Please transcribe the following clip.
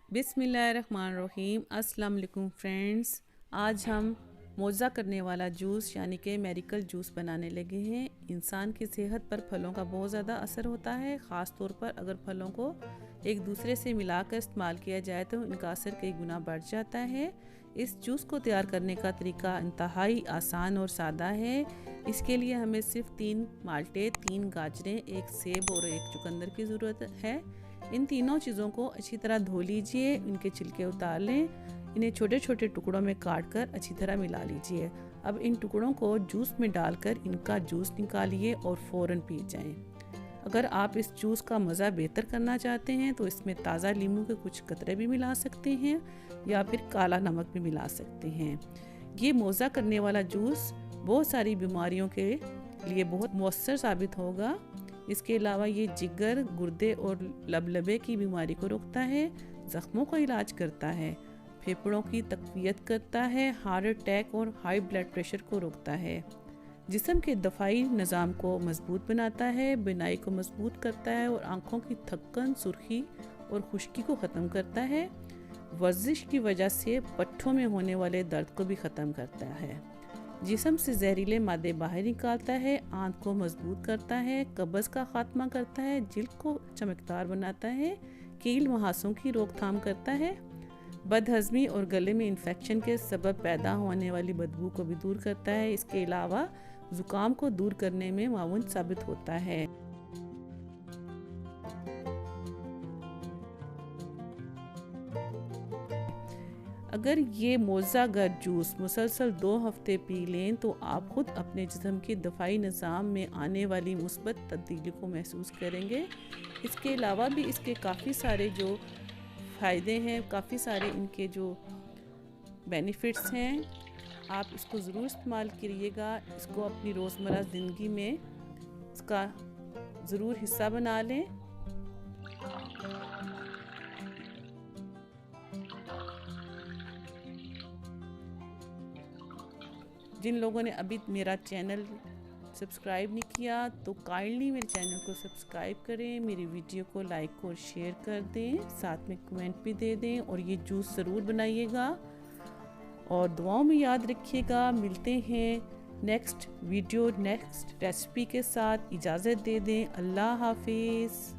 बिस्मिल्लाहिर्रहमानिर्रहीम। अस्सलाम वालेकुम फ्रेंड्स। आज हम मौज़ा करने वाला जूस यानी कि मेडिकल जूस बनाने लगे हैं। इंसान की सेहत पर फलों का बहुत ज़्यादा असर होता है, ख़ास तौर पर अगर फलों को एक दूसरे से मिलाकर इस्तेमाल किया जाए तो इनका असर कई गुना बढ़ जाता है। इस जूस को तैयार करने का तरीका इंतहाई आसान और सादा है। इसके लिए हमें सिर्फ 3 माल्टे, 3 गाजरें, 1 सेब और 1 चुकंदर की ज़रूरत है। इन तीनों चीज़ों को अच्छी तरह धो लीजिए, इनके छिलके उतार लें, इन्हें छोटे छोटे टुकड़ों में काट कर अच्छी तरह मिला लीजिए। अब इन टुकड़ों को जूस में डालकर इनका जूस निकालिए और फ़ौरन पी जाएं। अगर आप इस जूस का मज़ा बेहतर करना चाहते हैं तो इसमें ताज़ा नींबू के कुछ कतरे भी मिला सकते हैं या फिर काला नमक भी मिला सकते हैं। ये मौज़ा करने वाला जूस बहुत सारी बीमारियों के लिए बहुत मौसर साबित होगा। इसके अलावा ये जिगर, गुर्दे और लबलबे की बीमारी को रोकता है, ज़ख्मों का इलाज करता है, फेफड़ों की तक़वियत करता है, हार्ट अटैक और हाई ब्लड प्रेशर को रोकता है, जिस्म के दफ़ाई निज़ाम को मजबूत बनाता है, बिनाई को मजबूत करता है और आँखों की थक्कन, सुर्खी और खुश्की को ख़त्म करता है। वर्जिश की वजह से पट्ठों में होने वाले दर्द को भी ख़त्म करता है, जिस्म से जहरीले मादे बाहर निकालता है, आंत को मजबूत करता है, कब्ज़ का खात्मा करता है, जिल्द को चमकदार बनाता है, कील मुहासों की रोकथाम करता है, बदहज़मी और गले में इन्फेक्शन के सबब पैदा होने वाली बदबू को भी दूर करता है। इसके अलावा ज़ुकाम को दूर करने में माउन साबित होता है। अगर ये मौज़ागर जूस मुसलसल 2 हफ्ते पी लें तो आप ख़ुद अपने जिस्म के दफ़ाई निज़ाम में आने वाली मुस्बत तब्दीली को महसूस करेंगे। इसके अलावा भी इसके काफ़ी सारे जो फ़ायदे हैं, काफ़ी सारे इनके जो बेनिफिट्स हैं, आप इसको ज़रूर इस्तेमाल करिएगा। इसको अपनी रोज़मर्रा ज़िंदगी में इसका ज़रूर हिस्सा बना लें। जिन लोगों ने अभी मेरा चैनल सब्सक्राइब नहीं किया तो काइंडली मेरे चैनल को सब्सक्राइब करें, मेरी वीडियो को लाइक और शेयर कर दें, साथ में कमेंट भी दे दें और ये जूस ज़रूर बनाइएगा और दुआओं में याद रखिएगा। मिलते हैं नेक्स्ट वीडियो, नेक्स्ट रेसिपी के साथ। इजाज़त दे दें। अल्लाह हाफिज़।